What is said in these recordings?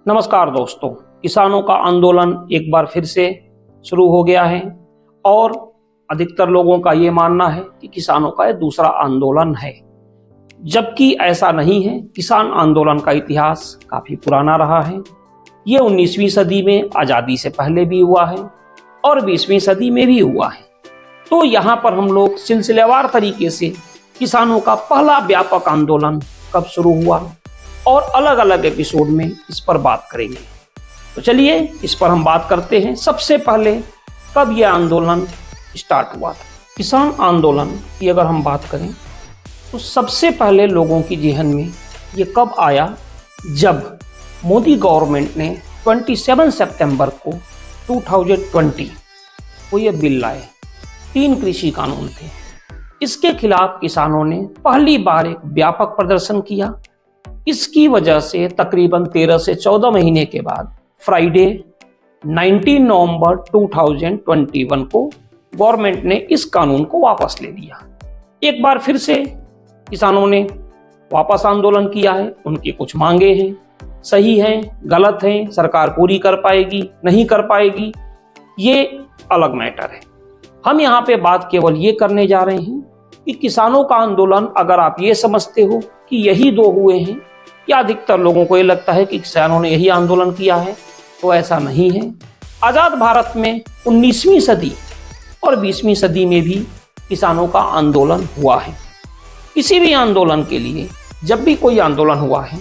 नमस्कार दोस्तों, किसानों का आंदोलन एक बार फिर से शुरू हो गया है और अधिकतर लोगों का ये मानना है कि किसानों का ये दूसरा आंदोलन है, जबकि ऐसा नहीं है। किसान आंदोलन का इतिहास काफी पुराना रहा है। ये 19वीं सदी में आज़ादी से पहले भी हुआ है और 20वीं सदी में भी हुआ है। तो यहाँ पर हम लोग सिलसिलेवार तरीके से किसानों का पहला व्यापक आंदोलन कब शुरू हुआ और अलग अलग एपिसोड में इस पर बात करेंगे। तो चलिए इस पर हम बात करते हैं। सबसे पहले कब यह आंदोलन स्टार्ट हुआ था। किसान आंदोलन की अगर हम बात करें तो सबसे पहले लोगों की जेहन में ये कब आया, जब मोदी गवर्नमेंट ने 27 सितंबर को 2020 को ये बिल लाए। 3 कृषि कानून थे। इसके खिलाफ किसानों ने पहली बार एक व्यापक प्रदर्शन किया। इसकी वजह से तकरीबन 13 से 14 महीने के बाद फ्राइडे 19 नवंबर 2021 को गवर्नमेंट ने इस कानून को वापस ले लिया। एक बार फिर से किसानों ने वापस आंदोलन किया है। उनकी कुछ मांगे हैं, सही हैं, गलत हैं, सरकार पूरी कर पाएगी, नहीं कर पाएगी, ये अलग मैटर है। हम यहाँ पे बात केवल ये करने जा रहे हैं कि किसानों का आंदोलन, अगर आप ये समझते हो कि यही 2 हुए हैं, या अधिकतर लोगों को ये लगता है कि किसानों ने यही आंदोलन किया है, तो ऐसा नहीं है। आज़ाद भारत में 19वीं सदी और 20वीं सदी में भी किसानों का आंदोलन हुआ है। किसी भी आंदोलन के लिए जब भी कोई आंदोलन हुआ है,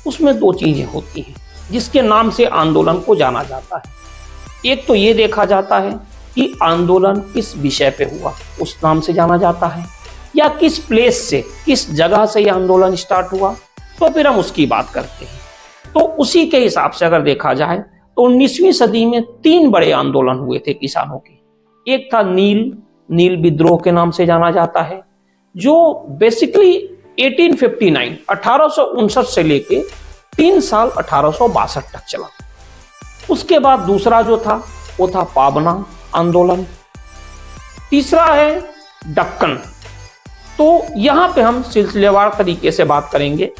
उसमें 2 चीज़ें होती हैं जिसके नाम से आंदोलन को जाना जाता है। एक तो ये देखा जाता है कि आंदोलन किस विषय पे हुआ, उस नाम से जाना जाता है, या किस प्लेस से, किस जगह से यह आंदोलन स्टार्ट हुआ, तो फिर हम उसकी बात करते हैं। तो उसी के हिसाब से अगर देखा जाए तो 19वीं सदी में 3 बड़े आंदोलन हुए थे किसानों के। एक था नील विद्रोह के नाम से जाना जाता है, जो बेसिकली 1859 से लेके 3 साल 1862 तक चला। उसके बाद दूसरा जो था वो था पाबना आंदोलन। तीसरा है दक्कन। तो यहां पे हम सिलसिलेवार तरीके से बात करेंगे।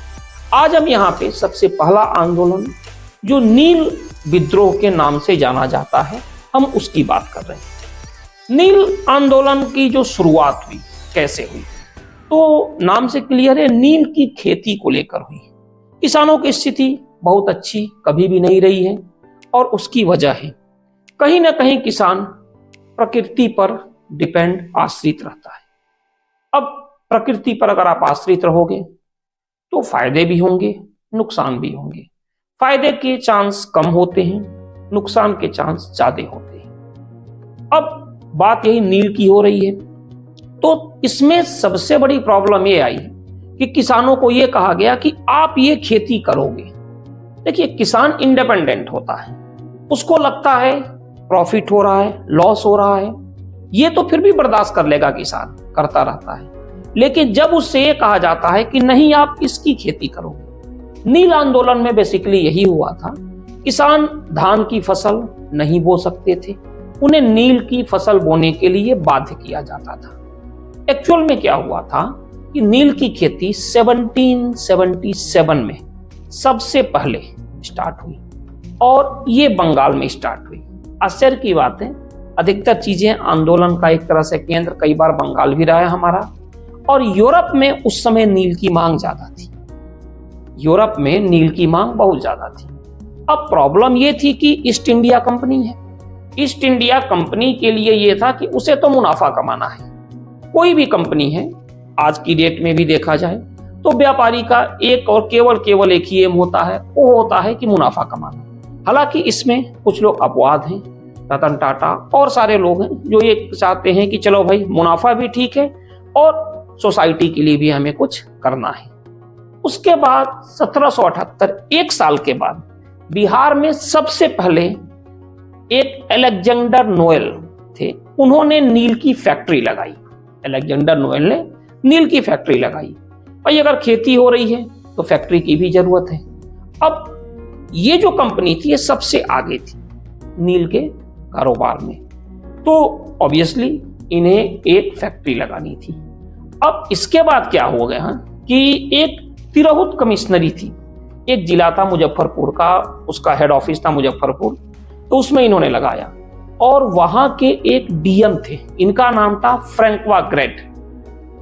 आज हम यहाँ पे सबसे पहला आंदोलन जो नील विद्रोह के नाम से जाना जाता है, हम उसकी बात कर रहे हैं। नील आंदोलन की जो शुरुआत हुई, कैसे हुई, तो नाम से क्लियर है, नील की खेती को लेकर हुई। किसानों की स्थिति बहुत अच्छी कभी भी नहीं रही है और उसकी वजह है कहीं ना कहीं किसान प्रकृति पर आश्रित रहता है। अब प्रकृति पर अगर आप आश्रित रहोगे तो फायदे भी होंगे, नुकसान भी होंगे। फायदे के चांस कम होते हैं, नुकसान के चांस ज्यादा होते हैं। अब बात यही नील की हो रही है, तो इसमें सबसे बड़ी प्रॉब्लम ये आई कि किसानों को ये कहा गया कि आप ये खेती करोगे। देखिए, किसान इंडिपेंडेंट होता है, उसको लगता है प्रॉफिट हो रहा है, लॉस हो रहा है, ये तो फिर भी बर्दाश्त कर लेगा, किसान करता रहता है। लेकिन जब उससे ये कहा जाता है कि नहीं, आप इसकी खेती करोगे। नील आंदोलन में बेसिकली यही हुआ था। किसान धान की फसल नहीं बो सकते थे, उन्हें नील की फसल बोने के लिए बाध्य किया जाता था। एक्चुअल में क्या हुआ था कि नील की खेती 1777 में सबसे पहले स्टार्ट हुई और ये बंगाल में स्टार्ट हुई। आश्चर्य की बात है, अधिकतर चीजें, आंदोलन का एक तरह से केंद्र कई बार बंगाल भी रहा है हमारा। और यूरोप में उस समय नील की मांग ज्यादा थी। यूरोप में नील की मांग बहुत ज्यादा थी। अब प्रॉब्लम ये थी कि ईस्ट इंडिया कंपनी है। ईस्ट इंडिया कंपनी के लिए ये था कि उसे तो मुनाफा कमाना है। कोई भी कंपनी है, आज की डेट में भी देखा जाए तो व्यापारी का एक और केवल एक ही एम होता है, वो होता है कि मुनाफा कमाना। हालांकि इसमें कुछ लोग अपवाद हैं, रतन टाटा और सारे लोग हैं जो ये चाहते हैं कि चलो भाई, मुनाफा भी ठीक है और सोसाइटी के लिए भी हमें कुछ करना है। उसके बाद 1778, 1 साल के बाद, बिहार में सबसे पहले एक अलेक्जेंडर नोएल थे, उन्होंने नील की फैक्ट्री लगाई। अलेक्जेंडर नोएल ने नील की फैक्ट्री लगाई। भाई, अगर खेती हो रही है तो फैक्ट्री की भी जरूरत है। अब ये जो कंपनी थी, ये सबसे आगे थी नील के कारोबार में, तो ऑब्वियसली इन्हें एक फैक्ट्री लगानी थी। अब इसके बाद क्या हो गया कि एक तिरहुत कमिश्नरी थी, एक जिला था मुजफ्फरपुर का, उसका हेड ऑफिस था मुजफ्फरपुर, तो उसमें इन्होंने लगाया। और वहां के एक डीएम थे, इनका नाम था फ्रैंकवा ग्रेट।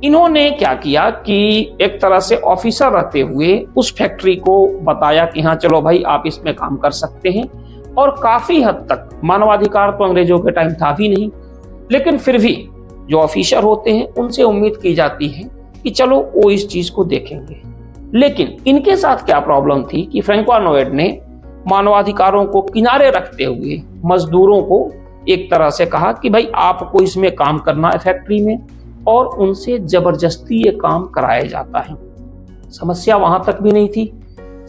इन्होंने क्या किया कि एक तरह से ऑफिसर रहते हुए उस फैक्ट्री को बताया कि हाँ चलो भाई आप इसमें काम कर सकते हैं। और काफी हद तक मानवाधिकार तो अंग्रेजों के टाइम था भी नहीं, लेकिन फिर भी जो ऑफिसर होते हैं उनसे उम्मीद की जाती है कि चलो वो इस चीज को देखेंगे। लेकिन इनके साथ क्या प्रॉब्लम थी कि फ्रैंकवा नोएट ने मानवाधिकारों को किनारे रखते हुए मजदूरों को एक तरह से कहा कि भाई आपको इसमें काम करना है फैक्ट्री में, और उनसे जबरदस्ती ये काम कराया जाता है। समस्या वहां तक भी नहीं थी।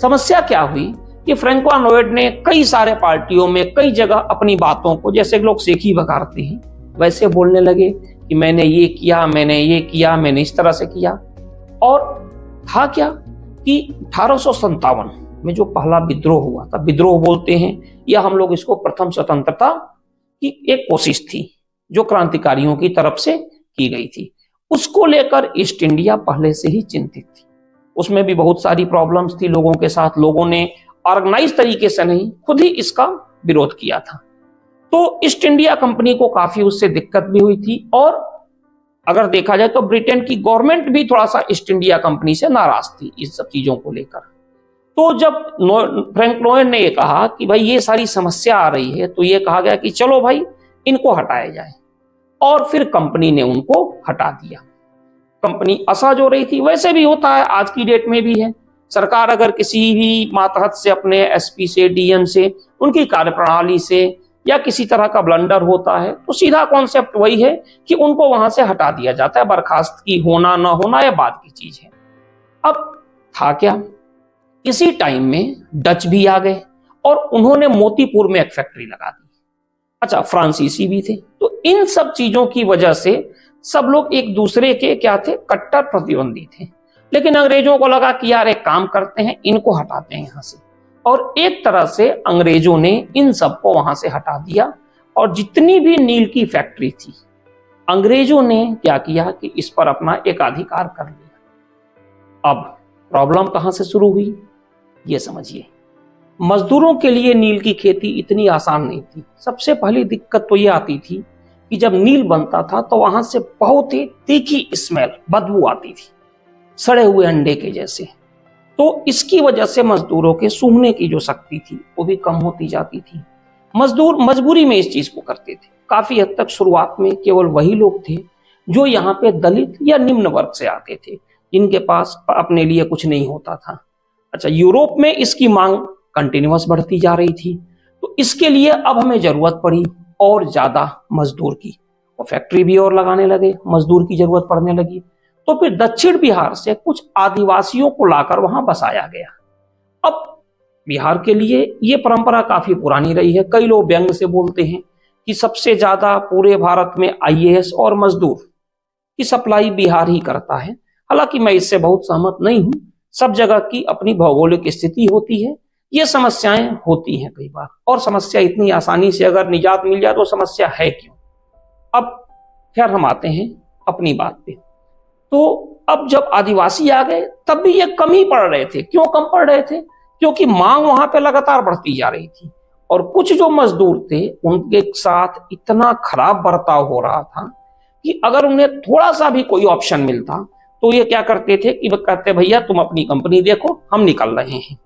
समस्या क्या हुई कि फ्रैंकवा नोएट ने कई सारे पार्टियों में कई जगह अपनी बातों को, जैसे लोग सेखी बघारते हैं वैसे बोलने लगे कि मैंने ये किया, मैंने ये किया, मैंने इस तरह से किया। और था क्या कि 1857 में जो पहला विद्रोह हुआ था, विद्रोह बोलते हैं या हम लोग इसको प्रथम स्वतंत्रता की एक कोशिश थी जो क्रांतिकारियों की तरफ से की गई थी, उसको लेकर ईस्ट इंडिया पहले से ही चिंतित थी। उसमें भी बहुत सारी प्रॉब्लम्स थी लोगों के साथ। लोगों ने ऑर्गेनाइज तरीके से नहीं, खुद ही इसका विरोध किया था। तो ईस्ट इंडिया कंपनी को काफी उससे दिक्कत भी हुई थी। और अगर देखा जाए तो ब्रिटेन की गवर्नमेंट भी थोड़ा सा ईस्ट इंडिया कंपनी से नाराज थी इस सब चीजों को लेकर। तो जब फ्रैंक नोएट ने ये कहा कि भाई ये सारी समस्या आ रही है, तो ये कहा गया कि चलो भाई इनको हटाया जाए, और फिर कंपनी ने उनको हटा दिया। कंपनी असहज हो रही थी, वैसे भी होता है, आज की डेट में भी है। सरकार अगर किसी भी मातहत से, अपने एसपी से, डीएम से, उनकी कार्यप्रणाली से या किसी तरह का ब्लंडर होता है, तो सीधा कॉन्सेप्ट वही है कि उनको वहां से हटा दिया जाता है। बर्खास्त की होना ना होना यह बात की चीज है। अब था क्या, इसी टाइम में डच भी आ गए और उन्होंने मोतीपुर में एक फैक्ट्री लगा दी। अच्छा, फ्रांसीसी भी थे। तो इन सब चीजों की वजह से सब लोग एक दूसरे के क्या थे, कट्टर प्रतिद्वंदी थे। लेकिन अंग्रेजों को लगा कि यार एक काम करते हैं, इनको हटाते हैं यहां से। और एक तरह से अंग्रेजों ने इन सबको वहां से हटा दिया। और जितनी भी नील की फैक्ट्री थी, अंग्रेजों ने क्या किया कि इस पर अपना एकाधिकार कर लिया। अब प्रॉब्लम कहां से शुरू हुई ये समझिए। मजदूरों के लिए नील की खेती इतनी आसान नहीं थी। सबसे पहली दिक्कत तो ये आती थी कि जब नील बनता था तो वहां से बहुत ही तीखी स्मेल, बदबू आती थी, सड़े हुए अंडे के जैसे। तो इसकी वजह से मजदूरों के सूंघने की जो शक्ति थी वो भी कम होती जाती थी। मजदूर मजबूरी में इस चीज को करते थे। काफी हद तक शुरुआत में केवल वही लोग थे जो यहाँ पे दलित या निम्न वर्ग से आते थे, जिनके पास अपने लिए कुछ नहीं होता था। अच्छा, यूरोप में इसकी मांग कंटिन्यूअस बढ़ती जा रही थी, तो इसके लिए अब हमें जरूरत पड़ी और ज्यादा मजदूर की। और फैक्ट्री भी और लगाने लगे, मजदूर की जरूरत पड़ने लगी। तो फिर दक्षिण बिहार से कुछ आदिवासियों को लाकर वहां बसाया गया। अब बिहार के लिए ये परंपरा काफी पुरानी रही है। कई लोग व्यंग से बोलते हैं कि सबसे ज्यादा पूरे भारत में आईएएस और मजदूर की सप्लाई बिहार ही करता है। हालांकि मैं इससे बहुत सहमत नहीं हूं। सब जगह की अपनी भौगोलिक स्थिति होती है, ये समस्याएं होती हैं कई बार। और समस्या इतनी आसानी से अगर निजात मिल जाए तो समस्या है क्यों। अब खैर हम आते हैं अपनी बात पे। तो अब जब आदिवासी आ गए तब भी ये कम ही पड़ रहे थे। क्यों कम पड़ रहे थे? क्योंकि मांग वहां पे लगातार बढ़ती जा रही थी। और कुछ जो मजदूर थे उनके साथ इतना खराब बर्ताव हो रहा था कि अगर उन्हें थोड़ा सा भी कोई ऑप्शन मिलता तो ये क्या करते थे कि कहते भैया तुम अपनी कंपनी देखो, हम निकल रहे हैं।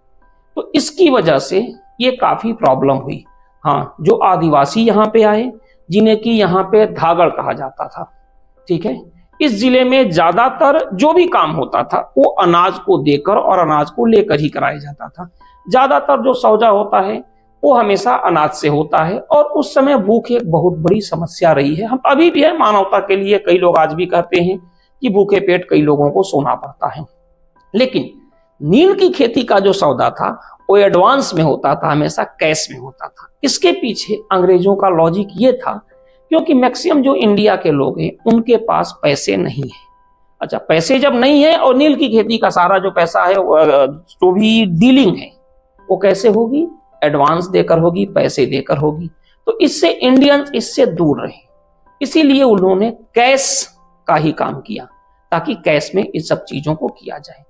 तो इसकी वजह से ये काफी प्रॉब्लम हुई। हाँ, जो आदिवासी यहाँ पे आए, जिन्हें कि यहाँ पे धागड़ कहा जाता था, ठीक है, इस जिले में ज्यादातर जो भी काम होता था वो अनाज को देकर और अनाज को लेकर ही कराया जाता था। ज्यादातर जो सौदा होता है वो हमेशा अनाज से होता है। और उस समय भूख एक बहुत बड़ी समस्या रही है। हम अभी भी है मानवता के लिए। कई लोग आज भी कहते हैं कि भूखे पेट कई लोगों को सोना पड़ता है। लेकिन नील की खेती का जो सौदा था वो एडवांस में होता था, हमेशा कैश में होता था। इसके पीछे अंग्रेजों का लॉजिक ये था क्योंकि मैक्सिमम जो इंडिया के लोग हैं उनके पास पैसे नहीं है। अच्छा, पैसे जब नहीं है और नील की खेती का सारा जो पैसा है जो भी डीलिंग है वो कैसे होगी? एडवांस देकर होगी, पैसे देकर होगी। तो इससे इंडियंस इससे दूर रहे। इसीलिए उन्होंने कैश का ही काम किया ताकि कैश में इस सब चीजों को किया जाए।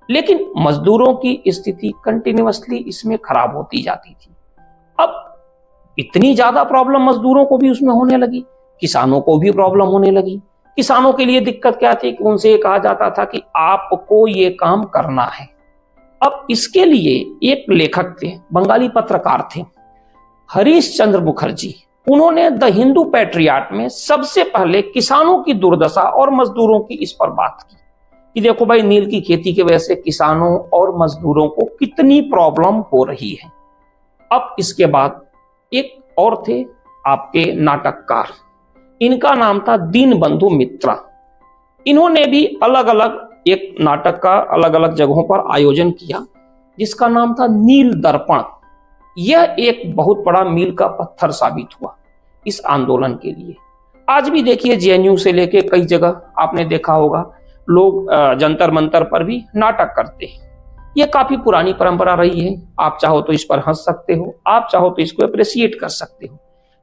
लेकिन मजदूरों की स्थिति कंटिन्यूअसली इसमें खराब होती जाती थी। अब इतनी ज्यादा प्रॉब्लम मजदूरों को भी उसमें होने लगी, किसानों को भी प्रॉब्लम होने लगी। किसानों के लिए दिक्कत क्या थी कि उनसे ये कहा जाता था कि आपको ये काम करना है। अब इसके लिए एक लेखक थे, बंगाली पत्रकार थे, हरीश चंद्र मुखर्जी। उन्होंने द हिंदू पैट्रियट में सबसे पहले किसानों की दुर्दशा और मजदूरों की इस पर बात की कि देखो भाई, नील की खेती की वजह से किसानों और मजदूरों को कितनी प्रॉब्लम हो रही है। अब इसके बाद एक और थे आपके नाटककार, इनका नाम था दीनबंधु मित्रा। इन्होंने भी अलग अलग एक नाटक का अलग अलग जगहों पर आयोजन किया जिसका नाम था नील दर्पण। यह एक बहुत बड़ा मील का पत्थर साबित हुआ इस आंदोलन के लिए। आज भी देखिए जेएनयू से लेके कई जगह आपने देखा होगा लोग जंतर मंतर पर भी नाटक करते हैं। यह काफी पुरानी परंपरा रही है। आप चाहो तो इस पर हंस सकते हो, आप चाहो तो इसको अप्रिशिएट कर सकते हो,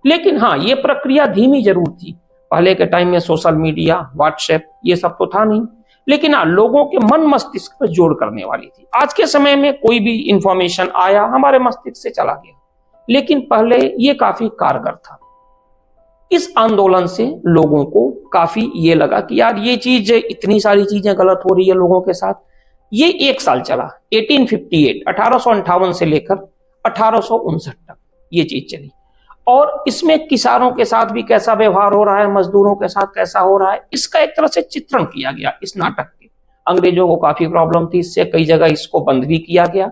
लेकिन हाँ, ये प्रक्रिया धीमी जरूर थी। पहले के टाइम में सोशल मीडिया, व्हाट्सएप ये सब तो था नहीं, लेकिन हाँ, लोगों के मन मस्तिष्क पर जोड़ करने वाली थी। आज के समय में कोई भी इंफॉर्मेशन आया हमारे मस्तिष्क से चला गया, लेकिन पहले ये काफी कारगर था। इस आंदोलन से लोगों को काफी ये लगा कि यार ये चीज, इतनी सारी चीजें गलत हो रही है लोगों के साथ। ये एक साल चला, 1858 से लेकर 1859 तक ये चीज चली। और इसमें किसानों के साथ भी कैसा व्यवहार हो रहा है, मजदूरों के साथ कैसा हो रहा है, इसका एक तरह से चित्रण किया गया इस नाटक के। अंग्रेजों को काफी प्रॉब्लम थी इससे, कई जगह इसको बंद भी किया गया।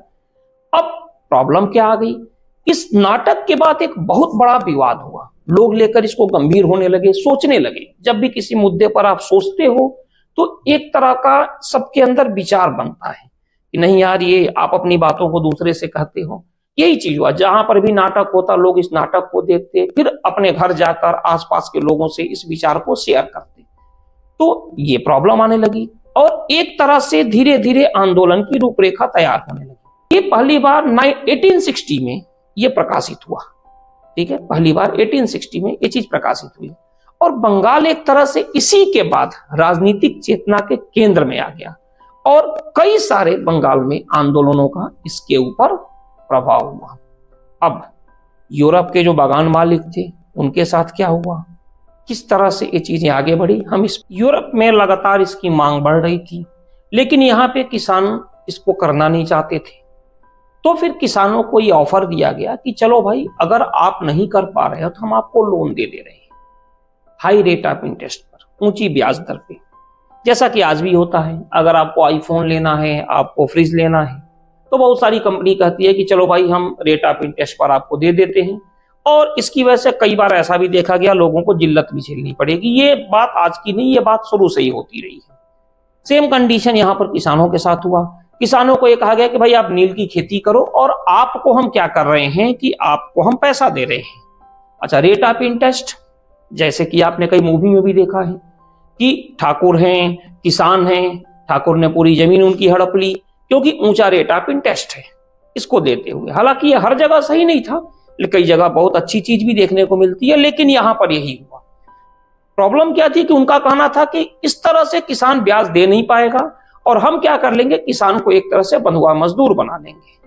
अब प्रॉब्लम क्या आ गई, इस नाटक के बाद एक बहुत बड़ा विवाद हुआ। लोग लेकर इसको गंभीर होने लगे, सोचने लगे। जब भी किसी मुद्दे पर आप सोचते हो तो एक तरह का सबके अंदर विचार बनता है कि नहीं यार, ये आप अपनी बातों को दूसरे से कहते हो। यही चीज हुआ, जहां पर भी नाटक होता लोग इस नाटक को देखते, फिर अपने घर जाकर आसपास के लोगों से इस विचार को शेयर करते। तो ये प्रॉब्लम आने लगी और एक तरह से धीरे धीरे आंदोलन की रूपरेखा तैयार होने लगी। ये पहली बार 1860 में ये प्रकाशित हुआ। ठीक है, पहली बार 1860 में ये चीज प्रकाशित हुई और बंगाल एक तरह से इसी के बाद राजनीतिक चेतना के केंद्र में आ गया और कई सारे बंगाल में आंदोलनों का इसके ऊपर प्रभाव हुआ। अब यूरोप के जो बागान मालिक थे उनके साथ क्या हुआ, किस तरह से ये चीजें आगे बढ़ी, हम इस यूरोप में लगातार इसकी मांग बढ़ रही थी, लेकिन यहाँ पे किसान इसको करना नहीं चाहते थे। तो फिर किसानों को ये ऑफर दिया गया कि चलो भाई, अगर आप नहीं कर पा रहे हो तो हम आपको लोन दे रहे हैं हाई रेट ऑफ इंटरेस्ट पर, ऊंची ब्याज दर पे, जैसा कि आज भी होता है। अगर आपको आईफोन लेना है, आपको फ्रिज लेना है, तो बहुत सारी कंपनी कहती है कि चलो भाई, हम रेट ऑफ इंटरेस्ट पर आपको दे देते हैं। और इसकी वजह से कई बार ऐसा भी देखा गया लोगों को जिल्लत भी झेलनी पड़ेगी। ये बात आज की नहीं, ये बात शुरू से ही होती रही है। सेम कंडीशन यहाँ पर किसानों के साथ हुआ। किसानों को ये कहा गया कि भाई आप नील की खेती करो और आपको हम क्या कर रहे हैं कि आपको हम पैसा दे रहे हैं। अच्छा, रेट ऑफ इंटरेस्ट, जैसे कि आपने कई मूवी में भी देखा है कि ठाकुर हैं, किसान हैं, ठाकुर ने पूरी जमीन उनकी हड़प ली क्योंकि ऊंचा रेट ऑफ इंटरेस्ट है इसको देते हुए। हालांकि ये हर जगह सही नहीं था, कई जगह बहुत अच्छी चीज भी देखने को मिलती है, लेकिन यहां पर यही हुआ। प्रॉब्लम क्या थी कि उनका कहना था कि इस तरह से किसान ब्याज दे नहीं पाएगा और हम क्या कर लेंगे, किसान को एक तरह से बंधुआ मजदूर बना लेंगे।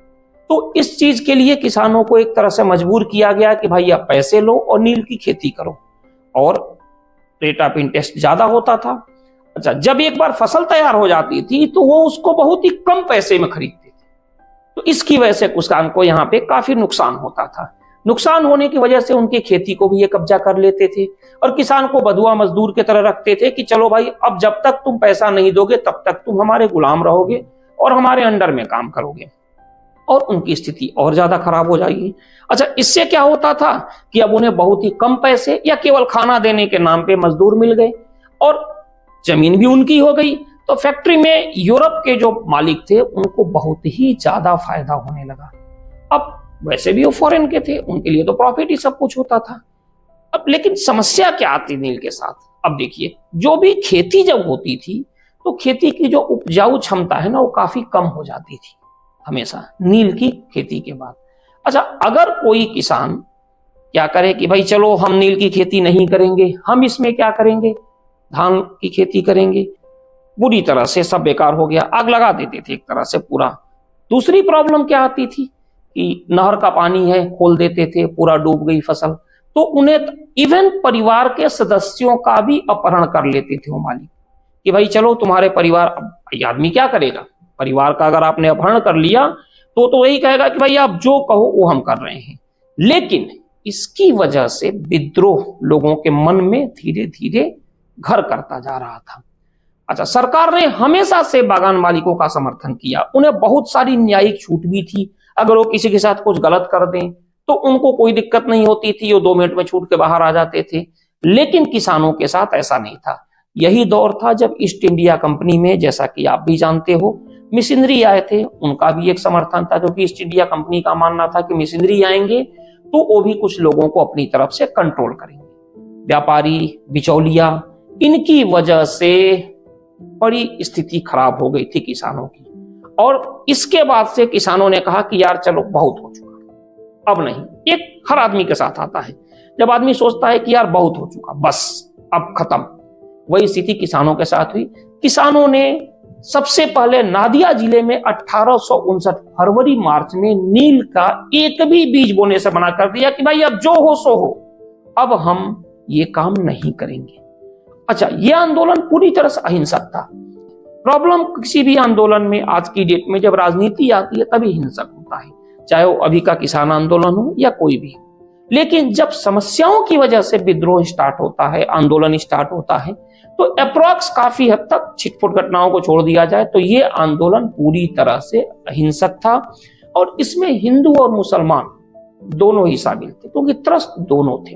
तो इस चीज के लिए किसानों को एक तरह से मजबूर किया गया कि भाई आप पैसे लो और नील की खेती करो, और रेट ऑफ इंटरेस्ट ज्यादा होता था। अच्छा, जब एक बार फसल तैयार हो जाती थी तो वो उसको बहुत ही कम पैसे में खरीदते थे, तो इसकी वजह से किसान को यहाँ पे काफी नुकसान होता था। नुकसान होने की वजह से उनकी खेती को भी ये कब्जा कर लेते थे और किसान को बंधुआ मजदूर की तरह रखते थे कि चलो भाई, अब जब तक तुम पैसा नहीं दोगे तब तक तुम हमारे गुलाम रहोगे और हमारे अंडर में काम करोगे, और उनकी स्थिति और ज्यादा खराब हो जाएगी। अच्छा, इससे क्या होता था कि अब उन्हें बहुत ही कम पैसे या केवल खाना देने के नाम पे मजदूर मिल गए और जमीन भी उनकी हो गई। तो फैक्ट्री में यूरोप के जो मालिक थे उनको बहुत ही ज्यादा फायदा होने लगा। अब वैसे भी वो फॉरेन के थे, उनके लिए तो प्रॉफिट ही सब कुछ होता था। अब लेकिन समस्या क्या आती नील के साथ, अब देखिए, जो भी खेती जब होती थी तो खेती की जो उपजाऊ क्षमता है ना, वो काफी कम हो जाती थी हमेशा नील की खेती के बाद। अच्छा, अगर कोई किसान क्या करे कि भाई चलो हम नील की खेती नहीं करेंगे, हम इसमें क्या करेंगे, धान की खेती करेंगे, पूरी तरह से सब बेकार हो गया, आग लगा देते थे एक तरह से पूरा। दूसरी प्रॉब्लम क्या आती थी कि नहर का पानी है, खोल देते थे, पूरा डूब गई फसल, तो उन्हें इवन परिवार के सदस्यों का भी अपहरण कर लेते थे वो मालिक कि भाई चलो तुम्हारे परिवार, अब ये आदमी क्या करेगा, परिवार का अगर आपने अपहरण कर लिया तो वही कहेगा कि भाई आप जो कहो वो हम कर रहे हैं। लेकिन इसकी वजह से विद्रोह लोगों के मन में धीरे धीरे घर करता जा रहा था। अच्छा, सरकार ने हमेशा से बागान मालिकों का समर्थन किया, उन्हें बहुत सारी न्यायिक छूट भी थी। अगर वो किसी के साथ कुछ गलत कर दें तो उनको कोई दिक्कत नहीं होती थी, वो 2 मिनट में छूट के बाहर आ जाते थे। लेकिन किसानों के साथ ऐसा नहीं था। यही दौर था जब ईस्ट इंडिया कंपनी में, जैसा कि आप भी जानते हो, मिशनरी आए थे, उनका भी एक समर्थन था, क्योंकि ईस्ट इंडिया कंपनी का मानना था कि मिशनरी आएंगे तो वो भी कुछ लोगों को अपनी तरफ से कंट्रोल करेंगे। व्यापारी, बिचौलिया, इनकी वजह से बड़ी स्थिति खराब हो गई थी किसानों की। और इसके बाद से किसानों ने कहा कि यार चलो बहुत हो चुका, अब नहीं। एक हर आदमी के साथ आता है, जब आदमी सोचता है कि यार बहुत हो चुका, बस अब खत्म, वही स्थिति किसानों के साथ हुई। किसानों ने सबसे पहले नादिया जिले में 1859 फरवरी मार्च में नील का एक भी बीज बोने से मना कर दिया कि भाई अब जो हो सो हो, अब हम ये काम नहीं करेंगे। अच्छा, ये आंदोलन पूरी तरह से अहिंसक था। प्रॉब्लम किसी भी आंदोलन में आज की डेट में जब राजनीति आती है तभी हिंसक होता है, चाहे वो अभी का किसान आंदोलन हो या कोई भी हो। लेकिन जब समस्याओं की वजह से विद्रोह स्टार्ट होता है, आंदोलन स्टार्ट होता है, तो अप्रॉक्स काफी हद तक छिटपुट घटनाओं को छोड़ दिया जाए तो ये आंदोलन पूरी तरह से अहिंसक था। और इसमें हिंदू और मुसलमान दोनों ही शामिल थे, क्योंकि त्रस्त दोनों थे।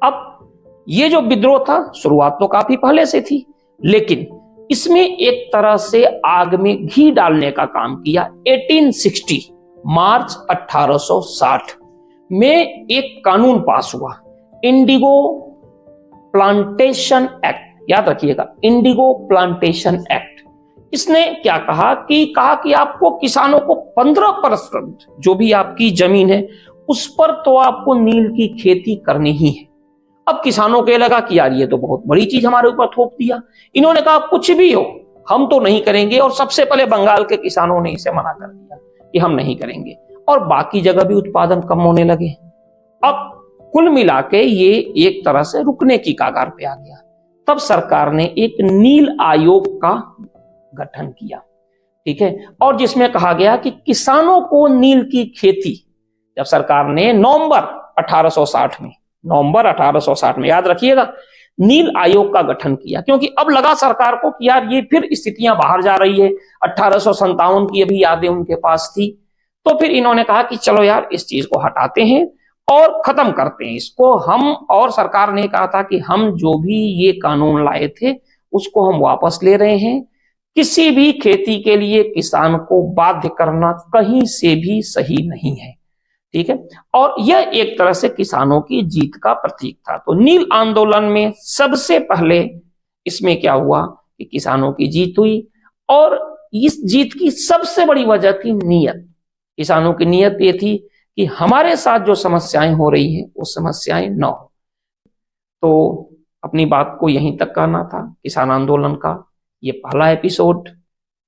अब ये जो विद्रोह था, शुरुआत तो काफी पहले से थी, लेकिन इसमें एक तरह से आग में घी डालने का काम किया। 1860 मार्च 1860 में एक कानून पास हुआ, इंडिगो प्लांटेशन एक्ट। याद रखिएगा, इंडिगो प्लांटेशन एक्ट। इसने क्या कहा कि आपको किसानों को 15% जो भी आपकी जमीन है उस पर तो आपको नील की खेती करनी ही है। अब किसानों को लगा कि यार ये तो बहुत बड़ी चीज हमारे ऊपर थोप दिया। इन्होंने कहा कुछ भी हो हम तो नहीं करेंगे, और सबसे पहले बंगाल के किसानों ने इसे मना कर दिया कि हम नहीं करेंगे, और बाकी जगह भी उत्पादन कम होने लगे। अब कुल मिला के ये एक तरह से रुकने की कगार पे आ गया। तब सरकार ने एक नील आयोग का गठन किया, ठीक है, और जिसमें कहा गया कि किसानों को नील की खेती, जब सरकार ने नवंबर 1860 में, याद रखिएगा, नील आयोग का गठन किया, क्योंकि अब लगा सरकार को कि यार ये फिर स्थितियां बाहर जा रही है। 1857 की अभी यादें उनके पास थी, तो फिर इन्होंने कहा कि चलो यार इस चीज को हटाते हैं और खत्म करते हैं इसको हम। और सरकार ने कहा था कि हम जो भी ये कानून लाए थे उसको हम वापस ले रहे हैं। किसी भी खेती के लिए किसान को बाध्य करना कहीं से भी सही नहीं है, ठीक है। और यह एक तरह से किसानों की जीत का प्रतीक था। तो नील आंदोलन में सबसे पहले इसमें क्या हुआ कि किसानों की जीत हुई, और इस जीत की सबसे बड़ी वजह थी नीयत। किसानों की नीयत ये थी कि हमारे साथ जो समस्याएं हो रही हैं वो समस्याएं न हो। तो अपनी बात को यहीं तक कहना था। किसान आंदोलन का ये पहला एपिसोड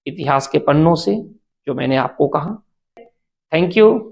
इतिहास के पन्नों से जो मैंने आपको कहा। Thank you.